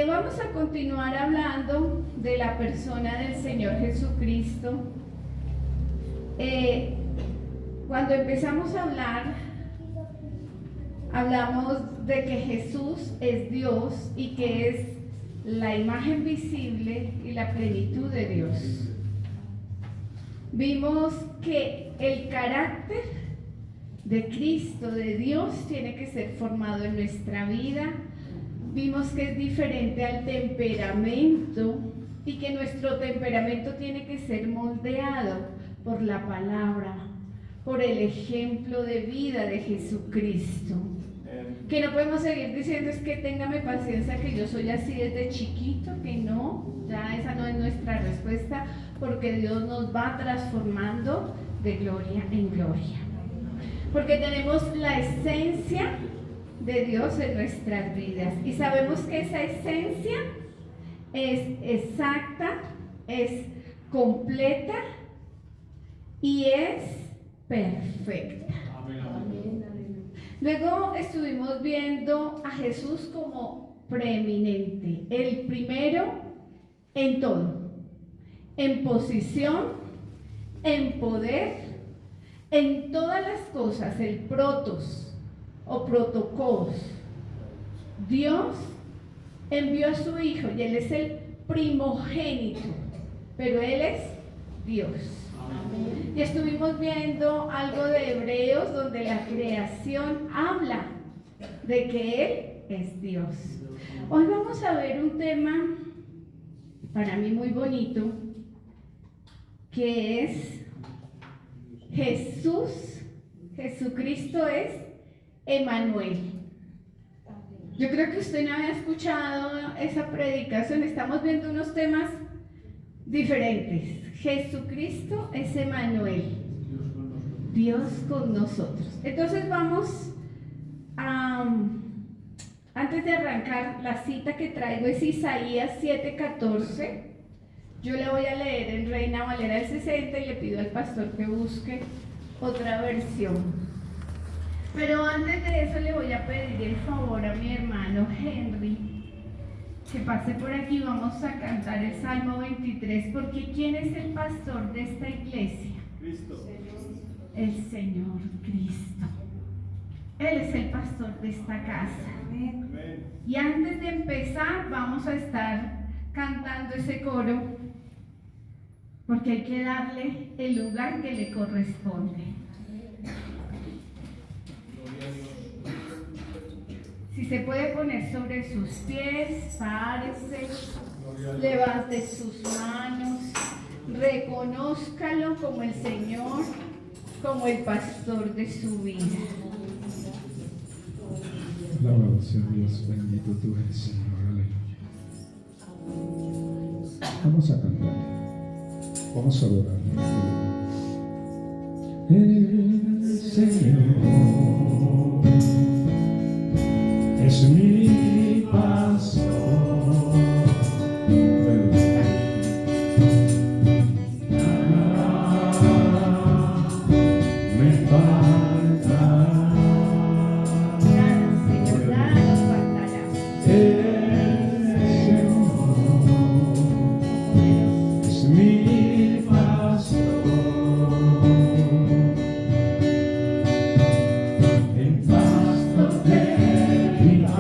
Vamos a continuar hablando de la persona del Señor Jesucristo. Cuando empezamos a hablar, hablamos de que Jesús es Dios y que es la imagen visible y la plenitud de Dios. Vimos que el carácter de Cristo, de Dios, tiene que ser formado en nuestra vida. Vimos que es diferente al temperamento y que nuestro temperamento tiene que ser moldeado por la palabra, por el ejemplo de vida de Jesucristo. Que no podemos seguir diciendo es que téngame paciencia, que yo soy así desde chiquito, que no, ya esa no es nuestra respuesta, porque Dios nos va transformando de gloria en gloria. Porque tenemos la esencia de Dios en nuestras vidas y sabemos que esa esencia es exacta, es completa y es perfecta. Luego estuvimos viendo a Jesús como preeminente, el primero en todo, en posición, en poder, en todas las cosas, el protos o protocos. Dios envió a su Hijo y Él es el primogénito, pero Él es Dios. Amén. Y estuvimos viendo algo de Hebreos donde la creación habla de que Él es Dios. Hoy vamos a ver un tema para mí muy bonito, que es Jesucristo es Emanuel. Yo creo que usted no había escuchado esa predicación. Estamos viendo unos temas diferentes. Jesucristo es Emanuel, Dios con nosotros. Entonces vamos a, antes de arrancar, la cita que traigo es Isaías 7:14. Yo le voy a leer en Reina Valera del 60 y le pido al pastor que busque otra versión. Pero antes de eso le voy a pedir el favor a mi hermano Henry que pase por aquí. Vamos a cantar el Salmo 23, porque ¿quién es el pastor de esta iglesia? Cristo. El Señor Cristo. Él es el pastor de esta casa. Amén. Y antes de empezar vamos a estar cantando ese coro, porque hay que darle el lugar que le corresponde. Si se puede poner sobre sus pies, párese, levante sus manos, reconózcalo como el Señor, como el pastor de su vida. Alabado sea Dios, bendito tú eres, Señor, aleluya. Vamos a cantar, vamos a adorar. El Señor es mi pastor. En pasto de vida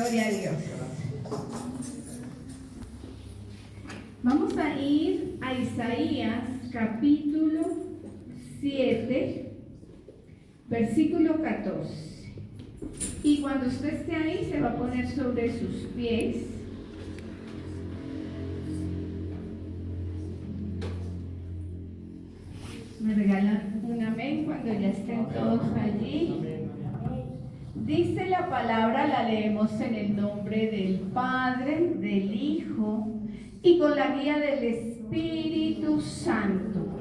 Gloria a Dios. Vamos a ir a Isaías capítulo 7, versículo 14. Y cuando usted esté ahí, se va a poner sobre sus pies. Me regalan un amén cuando ya estén todos allí. Dice la palabra, la leemos en el nombre del Padre, del Hijo y con la guía del Espíritu Santo.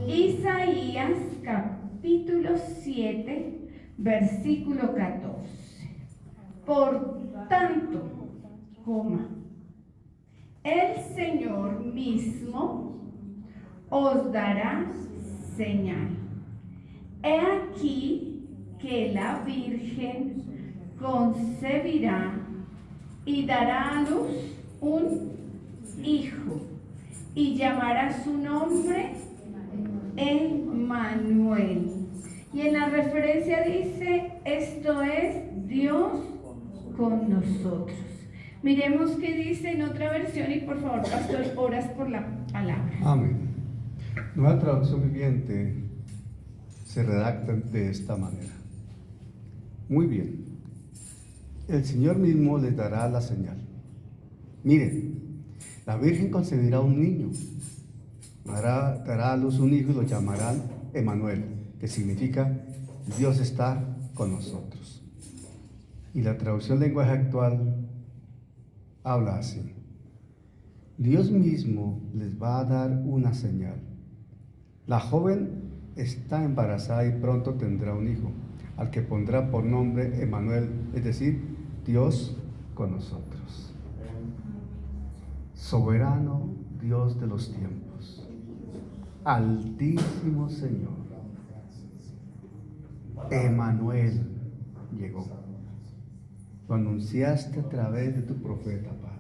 Isaías capítulo 7, versículo 14. Por tanto, el Señor mismo os dará señal. He aquí que la Virgen concebirá y dará a luz un hijo y llamará su nombre Emmanuel. Y en la referencia dice, esto es Dios con nosotros. Miremos qué dice en otra versión y por favor, pastor, oras por la palabra. Amén. Nueva traducción viviente se redacta de esta manera. Muy bien. El Señor mismo les dará la señal. Miren, la Virgen concebirá un niño, dará a luz un hijo y lo llamarán Emmanuel, que significa Dios está con nosotros. Y la traducción lenguaje actual habla así: Dios mismo les va a dar una señal. La joven está embarazada y pronto tendrá un hijo, al que pondrá por nombre Emmanuel, es decir, Dios con nosotros. Soberano Dios de los tiempos, Altísimo Señor, Emmanuel llegó. Lo anunciaste a través de tu profeta, Padre.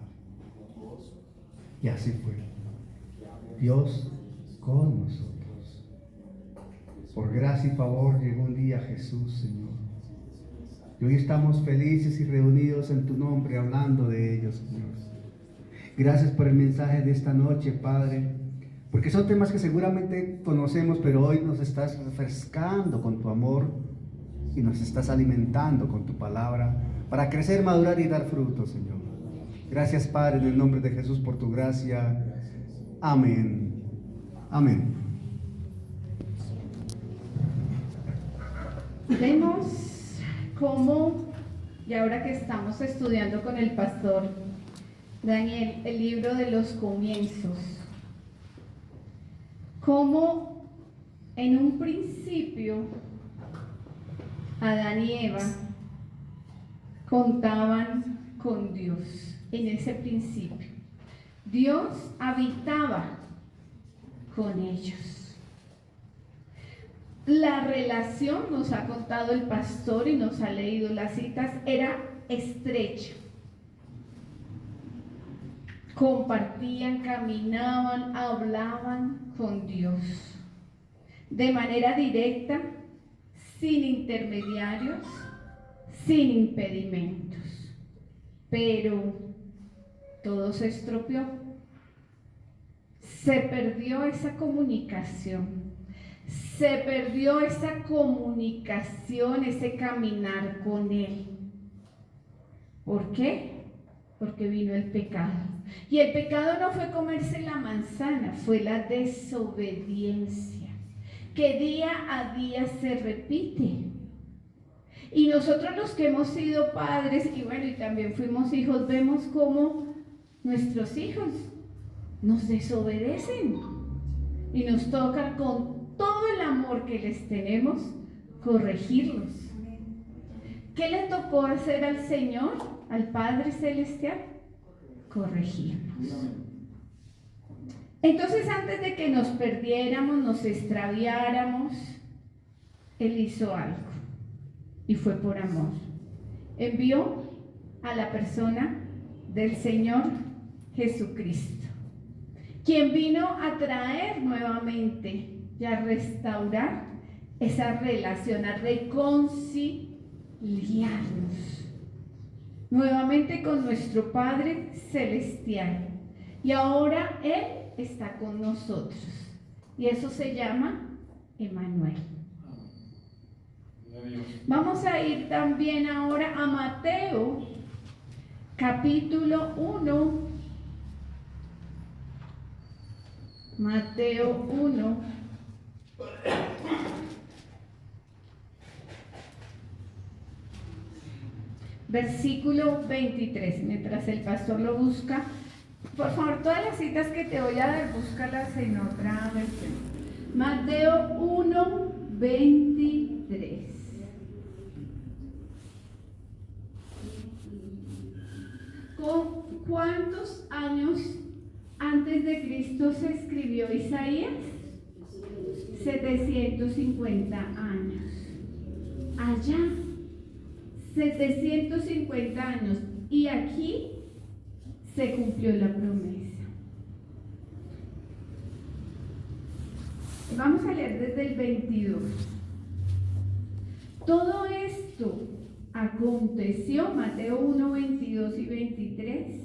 Y así fue. Dios con nosotros. Por gracia y favor llegó un día Jesús, Señor. Y hoy estamos felices y reunidos en tu nombre, hablando de ellos, Señor. Gracias por el mensaje de esta noche, Padre, porque son temas que seguramente conocemos, pero hoy nos estás refrescando con tu amor y nos estás alimentando con tu palabra para crecer, madurar y dar fruto, Señor. Gracias, Padre, en el nombre de Jesús, por tu gracia. Amén. Amén. Vemos cómo, y ahora que estamos estudiando con el pastor Daniel el libro de los comienzos, cómo en un principio Adán y Eva contaban con Dios. En ese principio Dios habitaba con ellos. La relación, nos ha contado el pastor y nos ha leído las citas, era estrecha. Compartían, caminaban, hablaban con Dios de manera directa, sin intermediarios, sin impedimentos. Pero todo se estropeó. Se perdió esa comunicación. Se perdió esa comunicación, ese caminar con Él. ¿Por qué? Porque vino el pecado. Y el pecado no fue comerse la manzana, fue la desobediencia, que día a día se repite. Y nosotros los que hemos sido padres, y bueno, y también fuimos hijos, vemos cómo nuestros hijos nos desobedecen. Y nos toca con todo el amor que les tenemos, corregirlos. ¿Qué le tocó hacer al Señor, al Padre Celestial? Corregirnos. Entonces, antes de que nos perdiéramos, nos extraviáramos, Él hizo algo, y fue por amor. Envió a la persona del Señor Jesucristo, quien vino a traer nuevamente y a restaurar esa relación, a reconciliarnos. nuevamente con nuestro Padre Celestial. Y ahora Él está con nosotros. Y eso se llama Emmanuel. Vamos a ir también ahora a Mateo, capítulo 1. Mateo 1. Versículo 23. Mientras el pastor lo busca, por favor, todas las citas que te voy a dar, búscalas en otra versión. Mateo 1, 23. ¿Cuántos años antes de Cristo se escribió Isaías? 750 años. Allá, 750 años. Y aquí se cumplió la promesa. Vamos a leer desde el 22. Todo esto aconteció, Mateo 1, 22 y 23.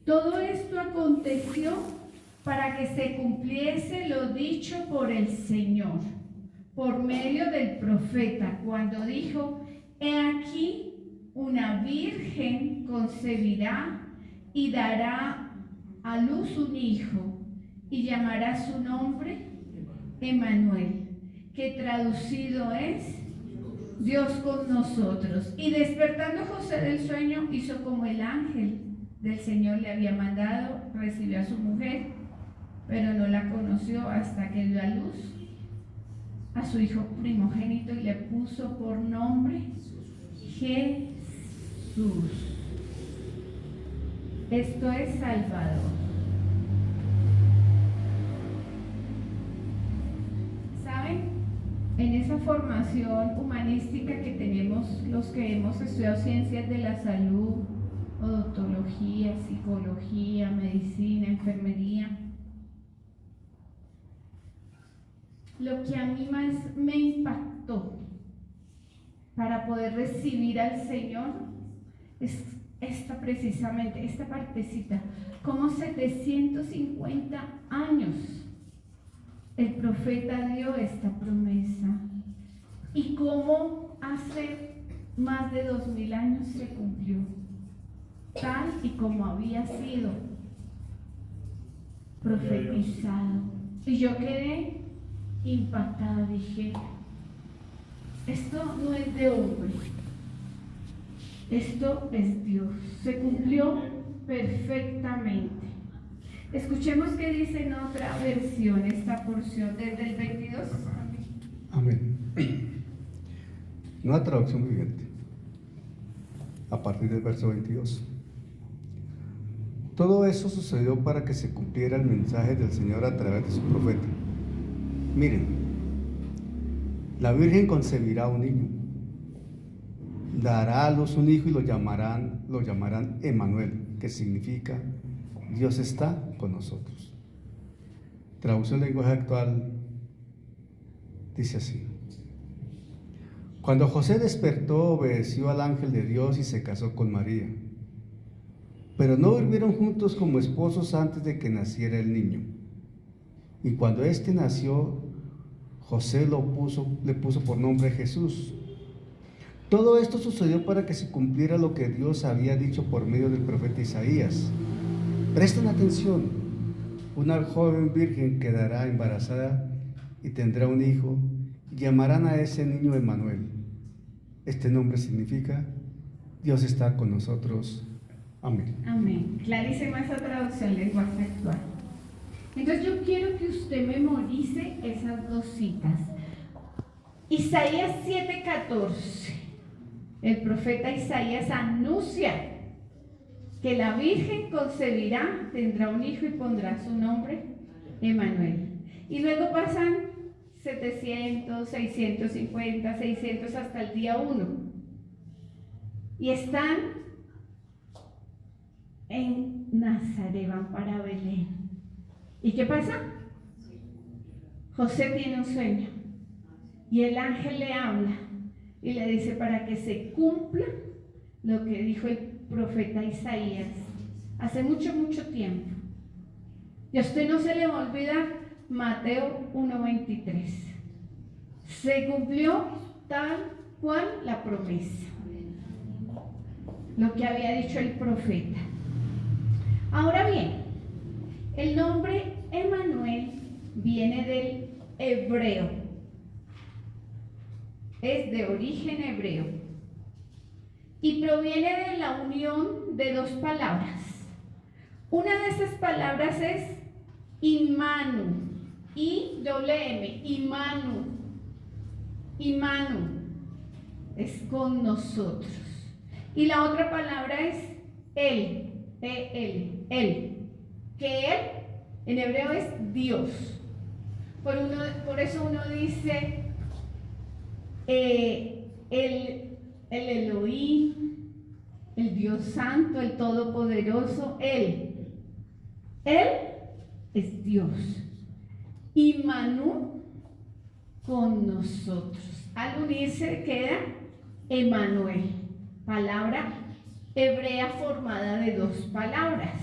Todo esto aconteció para que se cumpliese lo dicho por el Señor, por medio del profeta, cuando dijo: he aquí, una virgen concebirá y dará a luz un hijo, y llamará su nombre Emmanuel, que traducido es Dios con nosotros. Y despertando José del sueño, hizo como el ángel del Señor le había mandado, recibió a su mujer, pero no la conoció hasta que dio a luz a su hijo primogénito y le puso por nombre Jesús. Esto es Salvador. ¿Saben? En esa formación humanística que tenemos los que hemos estudiado ciencias de la salud, odontología, psicología, medicina, enfermería, lo que a mí más me impactó para poder recibir al Señor es precisamente esta partecita. Como 750 años el profeta dio esta promesa, y cómo hace más de 2000 años se cumplió, tal y como había sido profetizado. Y yo quedé impactada, dije: esto no es de hombre, esto es Dios. Se cumplió perfectamente. Escuchemos qué dice en otra versión esta porción desde el 22. Amén. Nueva traducción viviente, a partir del verso 22. Todo eso sucedió para que se cumpliera el mensaje del Señor a través de su profeta. Miren, la Virgen concebirá un niño, dará a luz un hijo y lo llamarán Emmanuel, que significa Dios está con nosotros. Traducción en lenguaje actual dice así: cuando José despertó, obedeció al ángel de Dios y se casó con María, pero no durmieron juntos como esposos antes de que naciera el niño. Y cuando éste nació, José le puso por nombre Jesús. Todo esto sucedió para que se cumpliera lo que Dios había dicho por medio del profeta Isaías. Presten atención: una joven virgen quedará embarazada y tendrá un hijo, y llamarán a ese niño Emmanuel. Este nombre significa Dios está con nosotros. Amén. Amén. Clarísima esa traducción, lenguaje actual. Entonces yo quiero que usted memorice esas dos citas. Isaías 7:14. El profeta Isaías anuncia que la Virgen concebirá, tendrá un hijo y pondrá su nombre Emmanuel. Y luego pasan 700, 650, 600 hasta el día 1. Y están en Nazaret, van para Belén. ¿Y qué pasa? José tiene un sueño y el ángel le habla y le dice: para que se cumpla lo que dijo el profeta Isaías hace mucho, mucho tiempo. Y a usted no se le va a olvidar Mateo 1:23. Se cumplió tal cual la promesa, lo que había dicho el profeta. Ahora bien, el nombre Emmanuel viene del hebreo, es de origen hebreo y proviene de la unión de dos palabras. Una de esas palabras es Imanu, I-M, Imanu. Imanu es con nosotros. Y la otra palabra es Él, Él, que Él en hebreo es Dios. Por eso uno dice el Elohim, el Dios Santo, el Todopoderoso, Él es Dios. Imanu, con nosotros. Al unirse queda Emmanuel, palabra hebrea formada de dos palabras.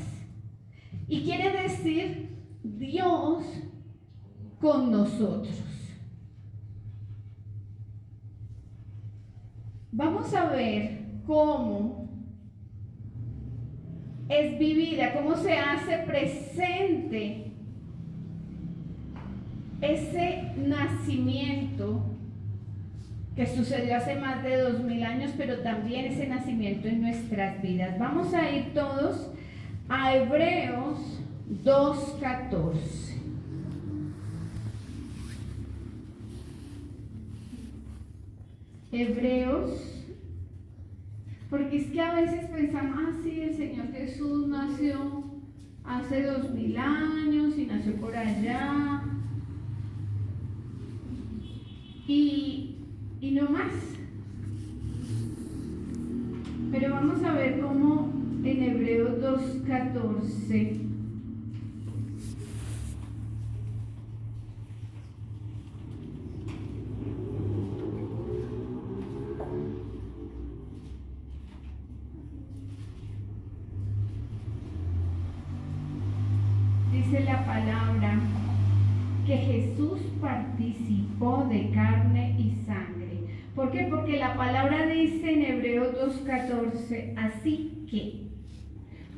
Y quiere decir Dios con nosotros. Vamos a ver cómo es vivida, cómo se hace presente ese nacimiento que sucedió hace más de 2000 años, pero también ese nacimiento en nuestras vidas. Vamos a ir todos a Hebreos 2:14. Hebreos, porque es que a veces pensamos, sí, el Señor Jesús nació hace 2000 años y nació por allá y no más. Pero vamos a ver cómo en Hebreos 2:14 dice la palabra que Jesús participó de carne y sangre. ¿Por qué? Porque la palabra dice en Hebreos 2:14, así que,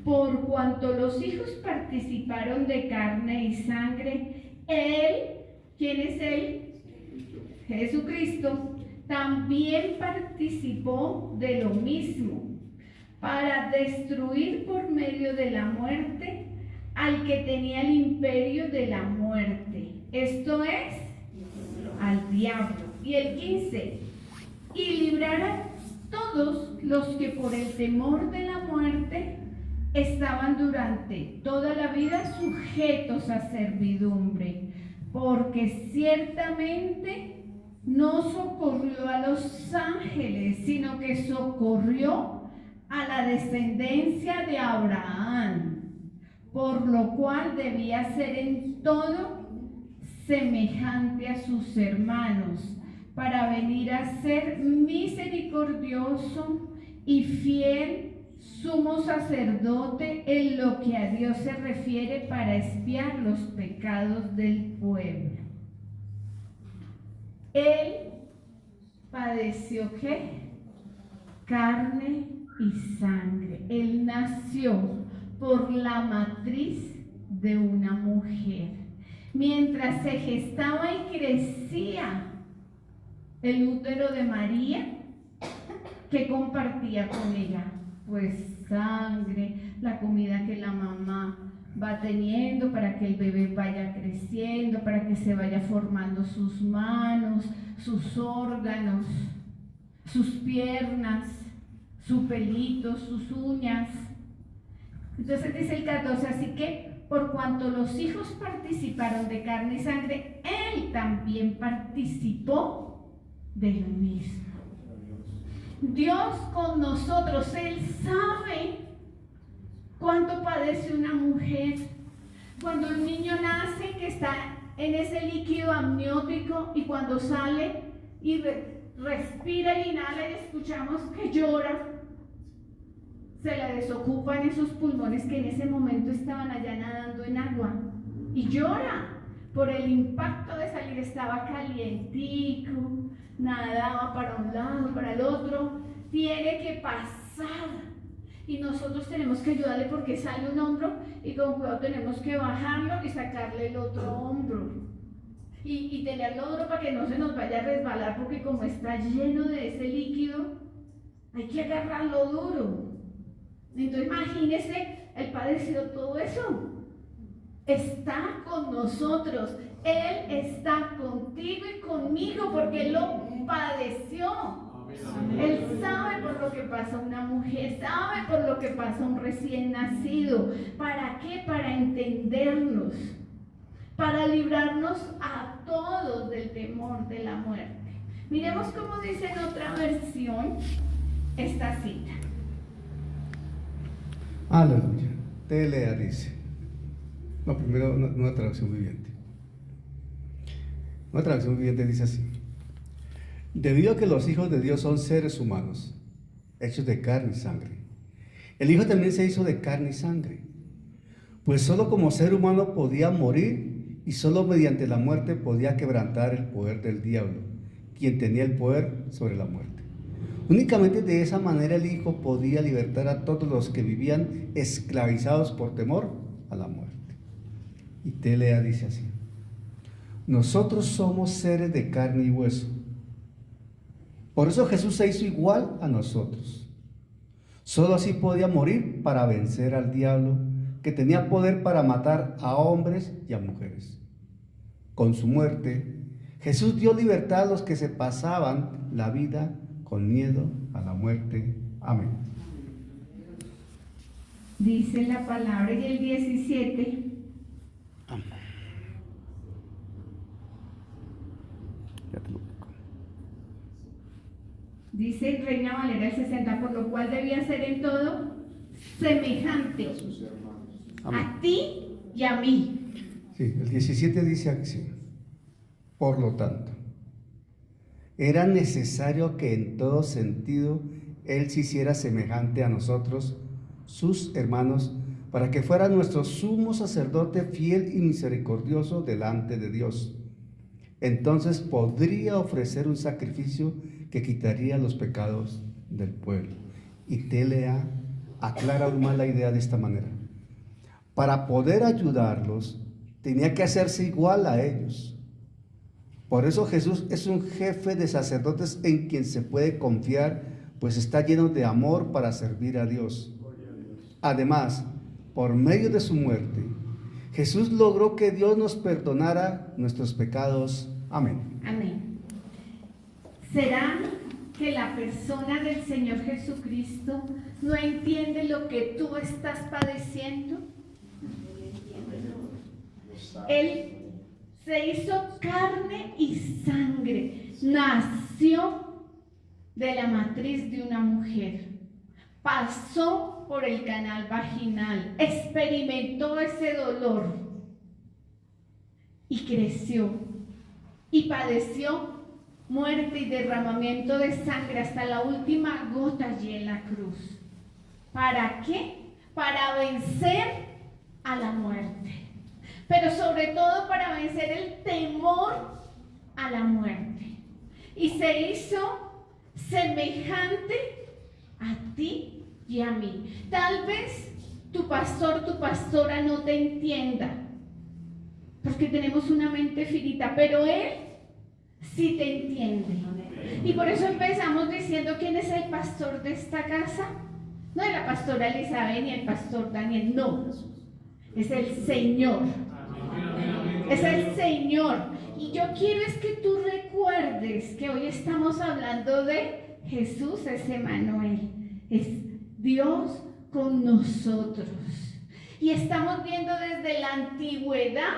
por cuanto los hijos participaron de carne y sangre, Él, ¿quién es Él? Jesucristo, también participó de lo mismo, para destruir por medio de la muerte al que tenía el imperio de la muerte, esto es, al diablo. Y el 15, y librar a todos los que por el temor de la muerte estaban durante toda la vida sujetos a servidumbre, porque ciertamente no socorrió a los ángeles, sino que socorrió a la descendencia de Abraham, por lo cual debía ser en todo semejante a sus hermanos, para venir a ser misericordioso y fiel sumo sacerdote en lo que a Dios se refiere, para expiar los pecados del pueblo. Él padeció ¿qué? Carne y sangre. Él nació por la matriz de una mujer. Mientras se gestaba y crecía el útero de María, ¿qué compartía con ella? Pues sangre, la comida que la mamá va teniendo para que el bebé vaya creciendo, para que se vaya formando sus manos, sus órganos, sus piernas, su pelito, sus uñas. Entonces dice el 14, así que por cuanto los hijos participaron de carne y sangre, Él también participó de lo mismo. Dios con nosotros, Él sabe cuánto padece una mujer. Cuando el niño nace, que está en ese líquido amniótico, y cuando sale y respira y inhala y escuchamos que llora, se le desocupan esos pulmones que en ese momento estaban allá nadando en agua y llora por el impacto de salir. Estaba calientico, nadaba para un lado, para el otro, tiene que pasar y nosotros tenemos que ayudarle porque sale un hombro y con cuidado tenemos que bajarlo y sacarle el otro hombro y tenerlo duro para que no se nos vaya a resbalar, porque como está lleno de ese líquido hay que agarrarlo duro. Entonces imagínese, Él padeció todo eso, está con nosotros, Él está contigo y conmigo porque Él lo padeció. Él sabe por lo que pasa una mujer, sabe por lo que pasa un recién nacido. ¿Para qué? Para entendernos, para librarnos a todos del temor de la muerte. Miremos cómo dice en otra versión esta cita. Aleluya. TLA dice. No, primero una traducción viviente. Una traducción viviente dice así: debido a que los hijos de Dios son seres humanos, hechos de carne y sangre, el Hijo también se hizo de carne y sangre, pues solo como ser humano podía morir y solo mediante la muerte podía quebrantar el poder del diablo, quien tenía el poder sobre la muerte. Únicamente de esa manera el Hijo podía libertar a todos los que vivían esclavizados por temor a la muerte. Y TLA dice así: nosotros somos seres de carne y hueso. Por eso Jesús se hizo igual a nosotros. Solo así podía morir para vencer al diablo, que tenía poder para matar a hombres y a mujeres. Con su muerte, Jesús dio libertad a los que se pasaban la vida con miedo a la muerte. Amén. Dice la palabra y el 17. Amén. Ya te lo digo. Dice en Reina Valera el 60, por lo cual debía ser en todo semejante a ti y a mí. Sí, el 17 dice así: por lo tanto, era necesario que en todo sentido Él se hiciera semejante a nosotros, sus hermanos, para que fuera nuestro sumo sacerdote fiel y misericordioso delante de Dios. Entonces podría ofrecer un sacrificio que quitaría los pecados del pueblo. Y TLA aclara aún más la idea de esta manera: para poder ayudarlos, tenía que hacerse igual a ellos. Por eso Jesús es un jefe de sacerdotes en quien se puede confiar, pues está lleno de amor para servir a Dios. Además, por medio de su muerte, Jesús logró que Dios nos perdonara nuestros pecados. Amén. Amén. ¿Será que la persona del Señor Jesucristo no entiende lo que tú estás padeciendo? Él se hizo carne y sangre, nació de la matriz de una mujer, pasó por el canal vaginal, experimentó ese dolor y creció y padeció muerte y derramamiento de sangre hasta la última gota allí en la cruz. ¿Para qué? Para vencer a la muerte, pero sobre todo para vencer el temor a la muerte. Y se hizo semejante a ti y a mí. Tal vez tu pastor, tu pastora no te entienda, porque tenemos una mente finita, pero él sí te entiende. Y por eso empezamos diciendo: ¿quién es el pastor de esta casa? No es la pastora Elizabeth ni el pastor Daniel, no, es el Señor. Es el Señor. Y yo quiero es que tú recuerdes que hoy estamos hablando de Jesús, es Emmanuel, es Dios con nosotros. Y estamos viendo desde la antigüedad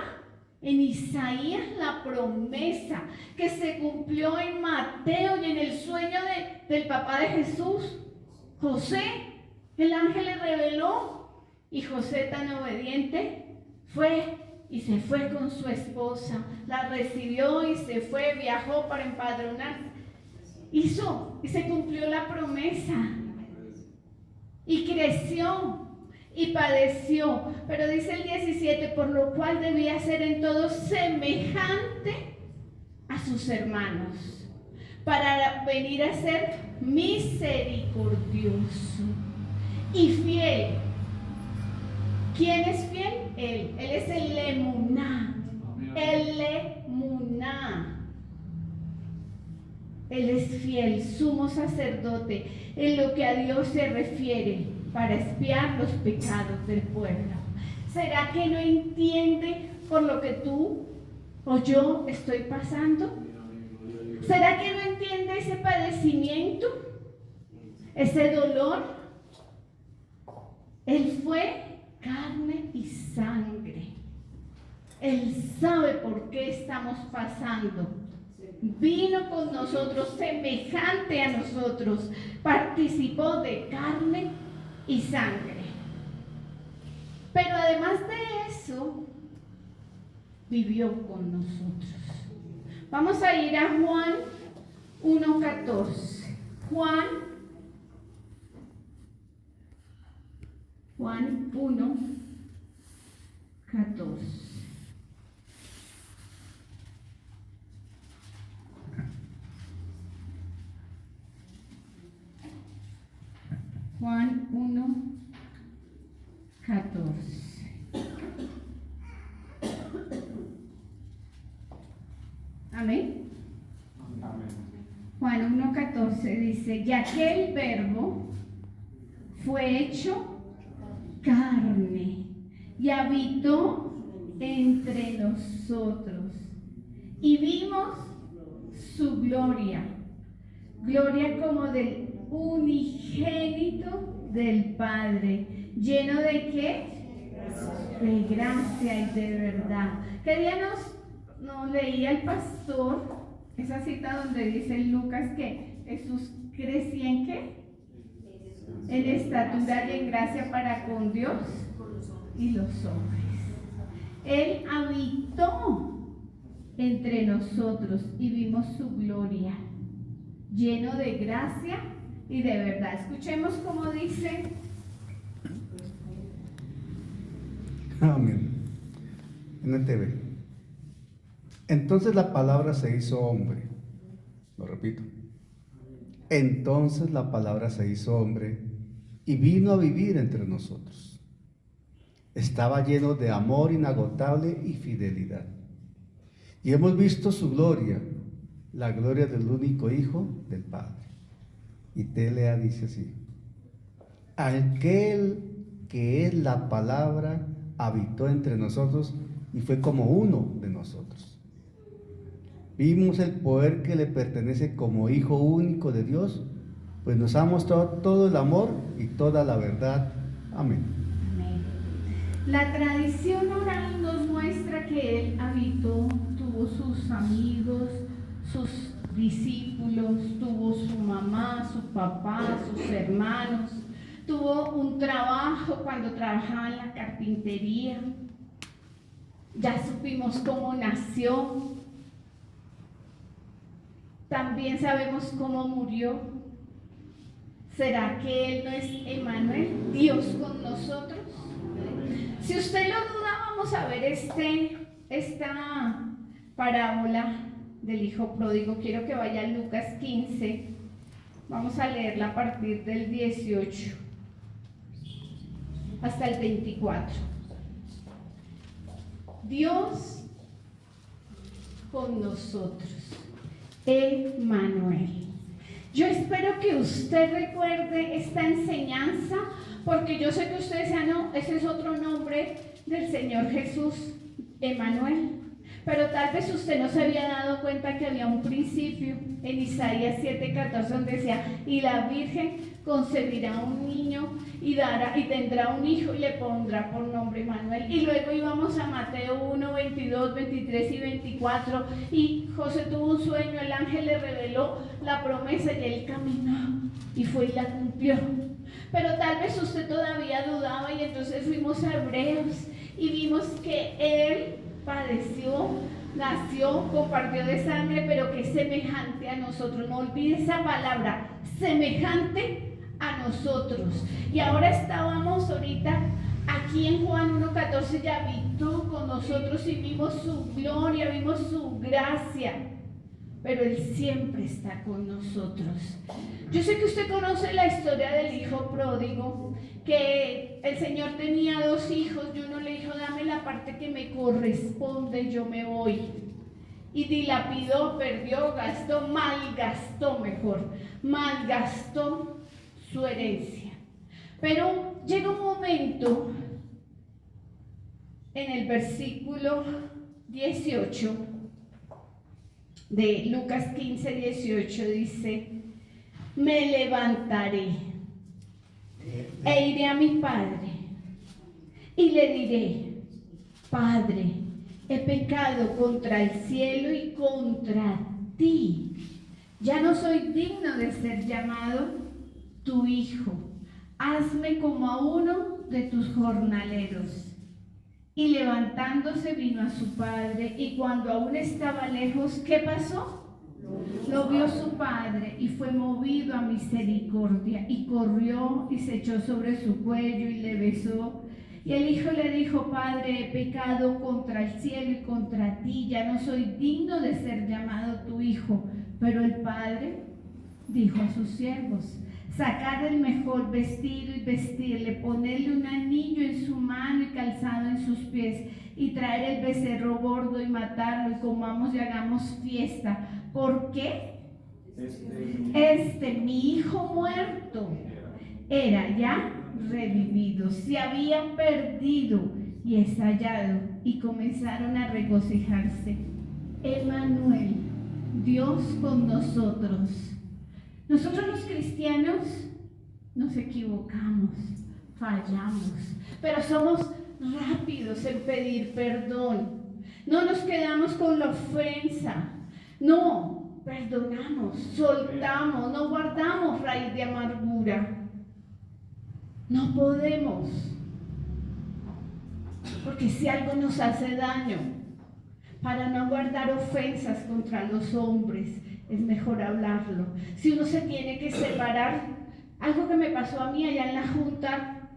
en Isaías la promesa que se cumplió en Mateo y en el sueño del papá de Jesús, José. El ángel le reveló y José, tan obediente, fue y se fue con su esposa, la recibió y se fue, viajó para empadronarse. Hizo y se cumplió la promesa. y creció y padeció. Pero dice el 17, por lo cual debía ser en todo semejante a sus hermanos, para venir a ser misericordioso y fiel. ¿Quién es fiel? Él es el Emuná. El Emuná. Él es fiel, sumo sacerdote, en lo que a Dios se refiere, para expiar los pecados del pueblo. ¿Será que no entiende por lo que tú o yo estoy pasando? ¿Será que no entiende ese padecimiento? Ese dolor. Él fue carne y sangre. Él sabe por qué estamos pasando. Vino con nosotros, semejante a nosotros, participó de carne y sangre. Pero además de eso, vivió con nosotros. Vamos a ir a Juan 1:14. Juan 1:14. Juan 1:14. Amén. Juan 1:14 dice, y aquel verbo fue hecho carne y habitó entre nosotros y vimos su gloria, gloria como del unigénito del Padre, lleno de ¿qué? De gracia y de verdad. ¿Qué día nos leía el pastor esa cita donde dice en Lucas que Jesús crecía en qué? En estatura y en gracia para con Dios y los hombres. Él habitó entre nosotros y vimos su gloria, lleno de gracia y de verdad. Escuchemos cómo dice. Amén. NTV. Entonces la palabra se hizo hombre. Lo repito. Entonces la palabra se hizo hombre y vino a vivir entre nosotros. Estaba lleno de amor inagotable y fidelidad. Y hemos visto su gloria, la gloria del único Hijo del Padre. Y Telea dice así: aquel que es la palabra habitó entre nosotros y fue como uno de nosotros. Vimos el poder que le pertenece como Hijo único de Dios, pues nos ha mostrado todo el amor y toda la verdad. Amén. Amén. La tradición oral nos muestra que Él habitó, tuvo sus amigos, sus discípulos, tuvo su mamá, su papá, sus hermanos, tuvo un trabajo cuando trabajaba en la carpintería. Ya supimos cómo nació. También sabemos cómo murió. ¿Será que Él no es Emmanuel, Dios con nosotros? Si usted lo duda, vamos a ver esta parábola del hijo pródigo. Quiero que vaya a Lucas 15. Vamos a leerla a partir del 18 hasta el 24. Dios con nosotros. Emmanuel. Yo espero que usted recuerde esta enseñanza, porque yo sé que usted decía, no, ese es otro nombre del Señor Jesús, Emmanuel. Pero tal vez usted no se había dado cuenta que había un principio en Isaías 7:14 donde decía, y la Virgen concebirá un niño y tendrá un hijo y le pondrá por nombre Emmanuel. Y luego íbamos a Mateo 1, 22, 23 y 24, y José tuvo un sueño, el ángel le reveló la promesa y él caminó y fue y la cumplió. Pero tal vez usted todavía dudaba, y entonces fuimos a Hebreos y vimos que él padeció, nació, compartió de sangre, pero que es semejante a nosotros. No olvide esa palabra, semejante a nosotros. Y ahora estábamos ahorita aquí en Juan 1:14, ya habitó con nosotros y vimos su gloria, vimos su gracia, pero Él siempre está con nosotros. Yo sé que usted conoce la historia del hijo pródigo, que el Señor tenía 2 hijos y uno le dijo, dame la parte que me corresponde, yo me voy. Y dilapidó, perdió, gastó, malgastó su herencia. Pero llega un momento en el versículo 18 de Lucas 15:18, dice, me levantaré e iré a mi padre y le diré, Padre, he pecado contra el cielo y contra ti. Ya no soy digno de ser llamado tu hijo. Hazme como a uno de tus jornaleros. Y levantándose vino a su padre, y cuando aún estaba lejos, ¿qué pasó? Lo vio su padre y fue movido a misericordia, y corrió y se echó sobre su cuello y le besó. Y el hijo le dijo, Padre, he pecado contra el cielo y contra ti, ya no soy digno de ser llamado tu hijo. Pero el padre dijo a sus siervos, sacad el mejor vestido y vestirle, ponerle un anillo en su mano y calzado en sus pies, y traer el becerro gordo y matarlo, y comamos y hagamos fiesta. ¿Por qué? Mi hijo muerto era ya revivido, se había perdido y es hallado, y comenzaron a regocijarse. Emmanuel, Dios con nosotros. Nosotros los cristianos nos equivocamos, fallamos, pero somos rápidos en pedir perdón. No nos quedamos con la ofensa, no, perdonamos, soltamos, no guardamos raíz de amargura. No podemos, porque si algo nos hace daño, para no guardar ofensas contra los hombres, es mejor hablarlo. Si uno se tiene que separar, algo que me pasó a mí allá en la junta,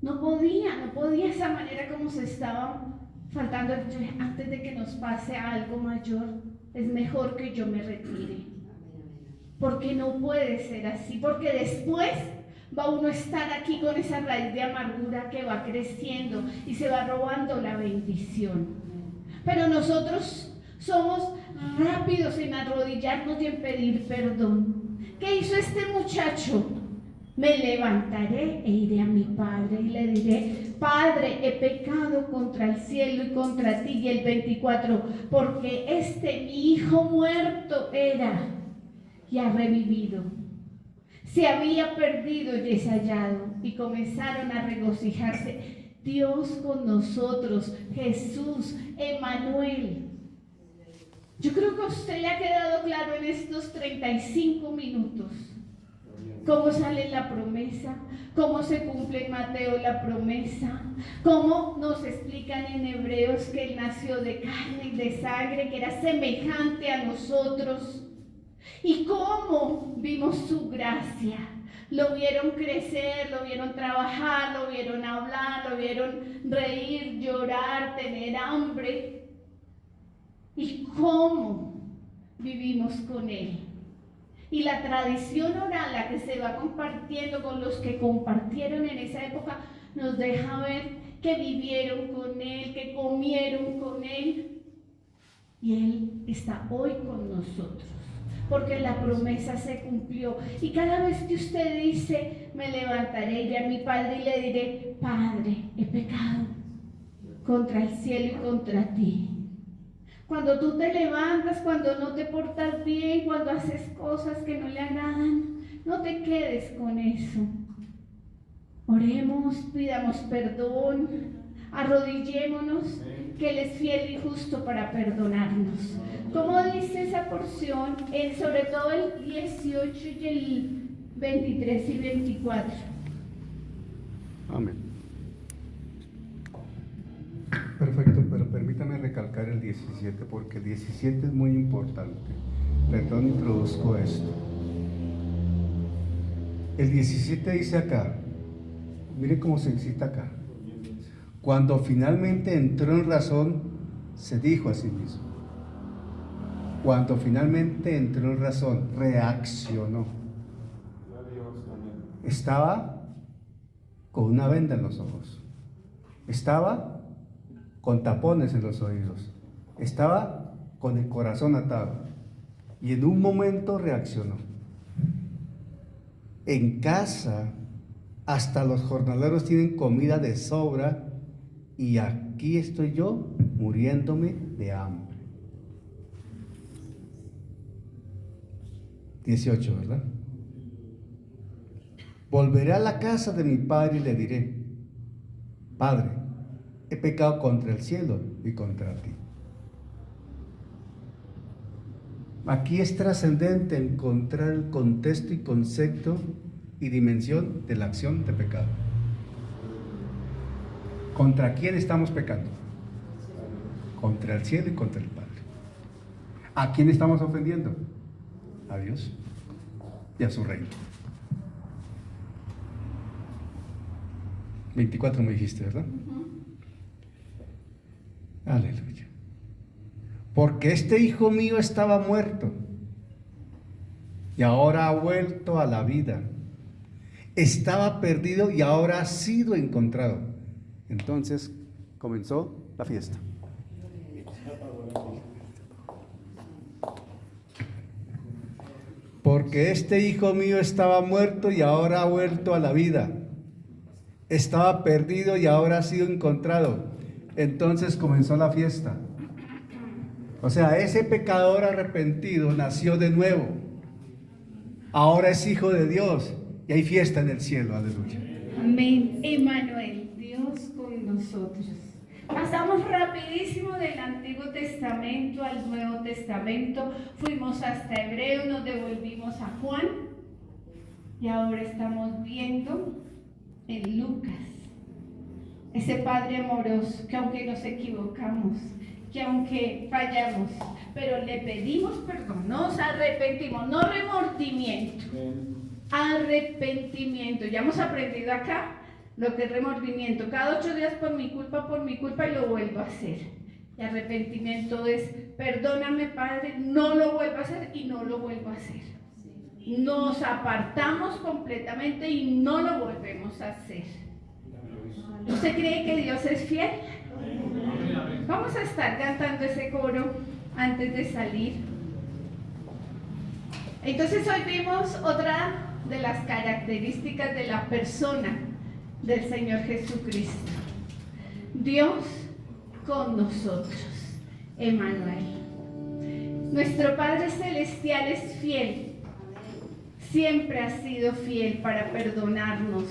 no podía esa manera como se estaba faltando. Antes de que nos pase algo mayor, es mejor que yo me retire, porque no puede ser así, porque después va uno a estar aquí con esa raíz de amargura que va creciendo y se va robando la bendición. Pero nosotros somos rápidos en arrodillarnos y en pedir perdón. ¿Qué hizo este muchacho? Me levantaré e iré a mi padre y le diré, Padre, he pecado contra el cielo y contra ti. Y el 24, porque mi hijo muerto era y ha revivido. Se había perdido y es hallado. Y comenzaron a regocijarse. Dios con nosotros, Jesús, Emmanuel. Yo creo que a usted le ha quedado claro en estos 35 minutos cómo sale la promesa, cómo se cumple en Mateo la promesa, cómo nos explican en Hebreos que Él nació de carne y de sangre, que era semejante a nosotros, y cómo vimos su gracia. Lo vieron crecer, lo vieron trabajar, lo vieron hablar, lo vieron reír, llorar, tener hambre. ¿Y cómo vivimos con Él? Y la tradición oral, la que se va compartiendo con los que compartieron en esa época, nos deja ver que vivieron con Él, que comieron con Él. Y Él está hoy con nosotros, porque la promesa se cumplió. Y cada vez que usted dice, me levantaré, iré a mi Padre y le diré, Padre, he pecado contra el cielo y contra ti. Cuando tú te levantas, cuando no te portas bien, cuando haces cosas que no le agradan, no te quedes con eso. Oremos, pidamos perdón, arrodillémonos, que Él es fiel y justo para perdonarnos. ¿Cómo dice esa porción? Sobre todo el 18 y el 23 y 24. Amén. Perfecto, pero permítame recalcar el 17, porque el 17 es muy importante. Perdón, introduzco esto. El 17 dice acá, mire cómo se cita acá. Cuando finalmente entró en razón, se dijo a sí mismo. Cuando finalmente entró en razón, reaccionó. Estaba con una venda en los ojos. Estaba con tapones en los oídos. Estaba con el corazón atado. Y en un momento reaccionó. En casa, hasta los jornaleros tienen comida de sobra y aquí estoy yo muriéndome de hambre. 18, ¿verdad? Volveré a la casa de mi padre y le diré: Padre, he pecado contra el cielo y contra ti. Aquí es trascendente encontrar el contexto y concepto y dimensión de la acción de pecado. ¿Contra quién estamos pecando? Contra el cielo y contra el Padre. ¿A quién estamos ofendiendo? A Dios y a su reino. 24 me dijiste, ¿verdad? Aleluya. Porque este hijo mío estaba muerto y ahora ha vuelto a la vida. Estaba perdido y ahora ha sido encontrado. Entonces comenzó la fiesta. Porque este hijo mío estaba muerto y ahora ha vuelto a la vida. Estaba perdido y ahora ha sido encontrado. Entonces comenzó la fiesta. O sea, ese pecador arrepentido nació de nuevo. Ahora es hijo de Dios y hay fiesta en el cielo. Aleluya. Amén. Emmanuel, Dios con nosotros. Pasamos rapidísimo del Antiguo Testamento al Nuevo Testamento. Fuimos hasta Hebreo, nos devolvimos a Juan y ahora estamos viendo en Lucas. Ese Padre amoroso que aunque nos equivocamos, que aunque fallamos, pero le pedimos perdón, nos arrepentimos, no remordimiento, arrepentimiento. Ya hemos aprendido acá lo que es remordimiento. Cada 8 días por mi culpa y lo vuelvo a hacer. Y arrepentimiento es: perdóname, Padre, no lo vuelvo a hacer y no lo vuelvo a hacer. Nos apartamos completamente y no lo volvemos a hacer. ¿Usted cree que Dios es fiel? Vamos a estar cantando ese coro antes de salir. Entonces hoy vimos otra de las características de la persona del Señor Jesucristo. Dios con nosotros, Emmanuel. Nuestro Padre Celestial es fiel. Siempre ha sido fiel para perdonarnos.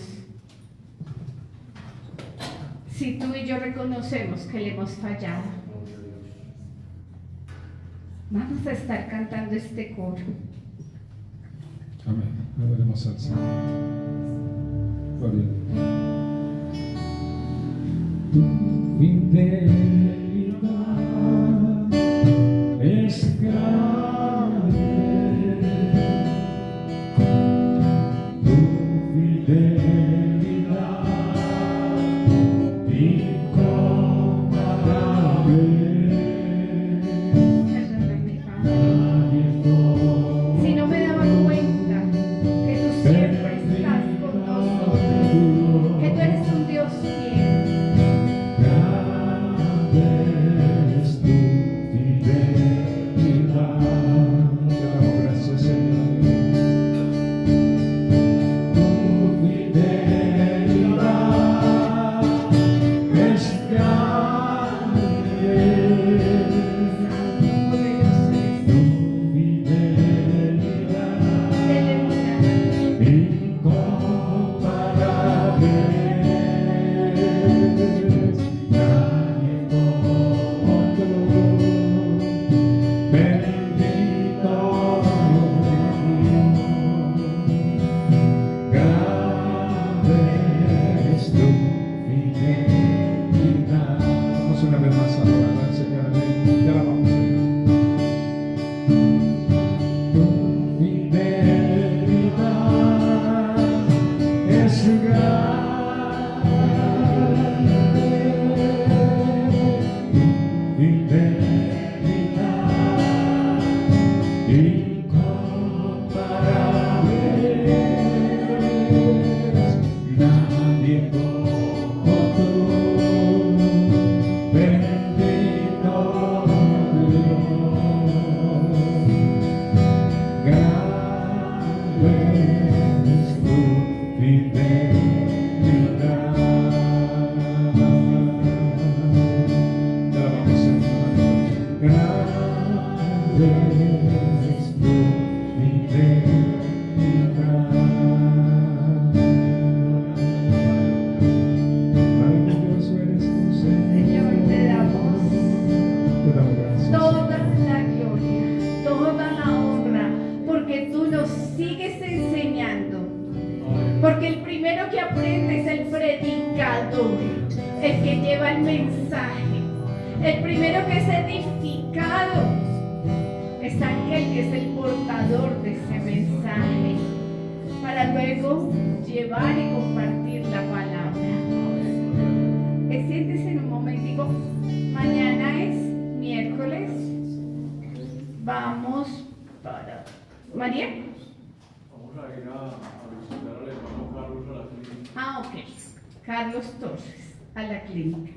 Si tú y yo reconocemos que le hemos fallado. Vamos a estar cantando este coro. Amén. Adoremos al Señor. Gloria a Dios. Tu fidelidad es grande. Tu fidelidad incomparable. Perdóname, Padre. Si no me daba cuenta que tú siempre estás con nosotros, que tú eres un Dios fiel. Porque el primero que aprende es el predicador, el que lleva el mensaje. El primero que es edificado es aquel que es el portador de ese mensaje, para luego llevar y compartir la palabra. Siéntese en un momentico. Mañana es miércoles. Vamos para... ¿María? Vamos a ir a visitar al hermano Carlos a la clínica. Ok. Carlos Torres, a la clínica.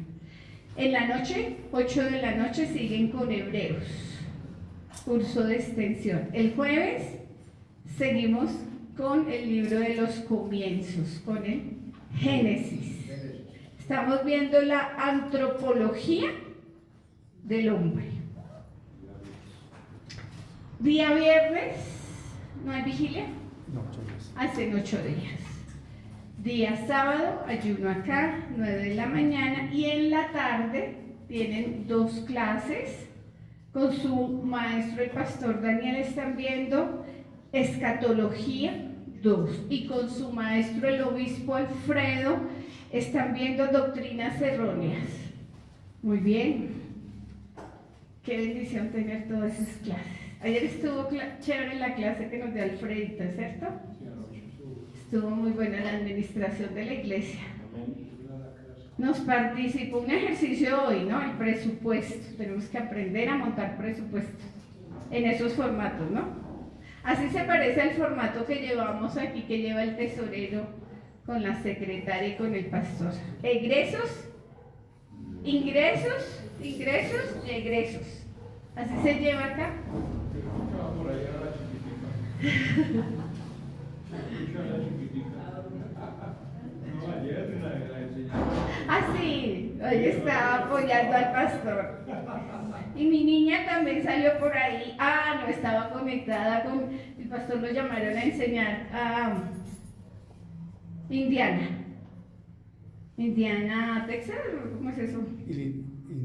En la noche, 8 de la noche, siguen con Hebreos, curso de extensión. El jueves seguimos con el libro de los comienzos, con el Génesis. Estamos viendo la antropología del hombre. Día viernes, ¿no hay vigilia? No, 8 días. Hacen 8 días. Día sábado, ayuno acá, 9 de la mañana, y en la tarde tienen 2 clases con su maestro, el pastor Daniel. Están viendo escatología 2, y con su maestro, el obispo Alfredo, están viendo doctrinas erróneas. Muy bien. Qué bendición tener todas esas clases. Ayer estuvo chévere la clase que nos dio Alfredito, ¿cierto? Estuvo muy buena la administración de la iglesia. Nos participó un ejercicio hoy, ¿no? El presupuesto. Tenemos que aprender a montar presupuestos en esos formatos, ¿no? Así se parece al formato que llevamos aquí, que lleva el tesorero con la secretaria y con el pastor. Egresos, ingresos, ingresos y egresos. Así se lleva acá. Por ahí a la chiquitica. No, ayer la enseñanza. Ah, sí, hoy estaba apoyando al pastor. Y mi niña también salió por ahí. Ah, no, estaba conectada con... El pastor lo llamaron a enseñar a Indiana, Texas, ¿cómo es eso?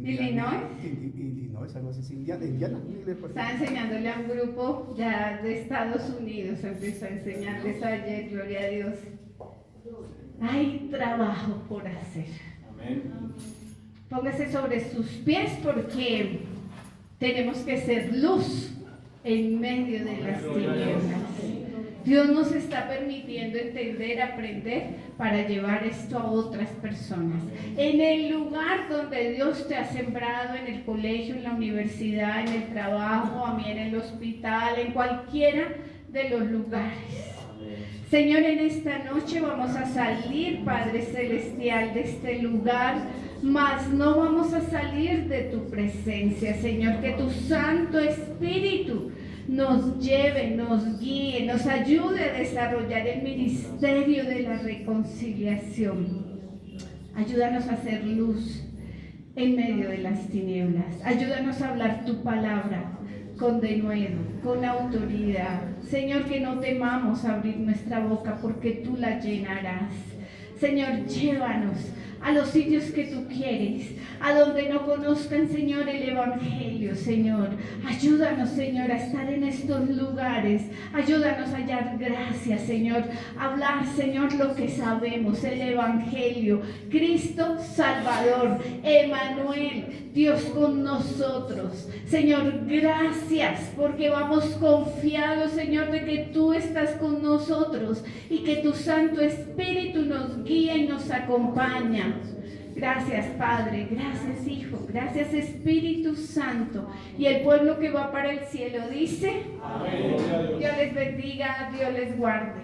Illinois. Illinois, algo así, Indiana. Estaba enseñándole a un grupo ya de Estados Unidos, empezó a enseñarles ayer, gloria a Dios. Hay trabajo por hacer. Amén. Póngase sobre sus pies porque tenemos que ser luz en medio de las tinieblas. Dios nos está permitiendo entender, aprender para llevar esto a otras personas. En el lugar donde Dios te ha sembrado, en el colegio, en la universidad, en el trabajo, a mí en el hospital, en cualquiera de los lugares. Señor, en esta noche vamos a salir, Padre Celestial, de este lugar, mas no vamos a salir de tu presencia, Señor, que tu Santo Espíritu nos lleve, nos guíe, nos ayude a desarrollar el ministerio de la reconciliación. Ayúdanos a hacer luz en medio de las tinieblas. Ayúdanos a hablar tu palabra con denuedo, con autoridad. Señor, que no temamos abrir nuestra boca porque tú la llenarás. Señor, llévanos a los sitios que tú quieres, a donde no conozcan, Señor, el Evangelio, Señor. Ayúdanos, Señor, a estar en estos lugares. Ayúdanos a hallar gracia, Señor. Hablar, Señor, lo que sabemos, el Evangelio. Cristo Salvador, Emanuel, Dios con nosotros. Señor, gracias porque vamos confiados, Señor, de que tú estás con nosotros y que tu Santo Espíritu nos guía y nos acompaña. Gracias, Padre, gracias, Hijo, gracias, Espíritu Santo. Y el pueblo que va para el cielo dice: amén. Dios les bendiga, Dios les guarde.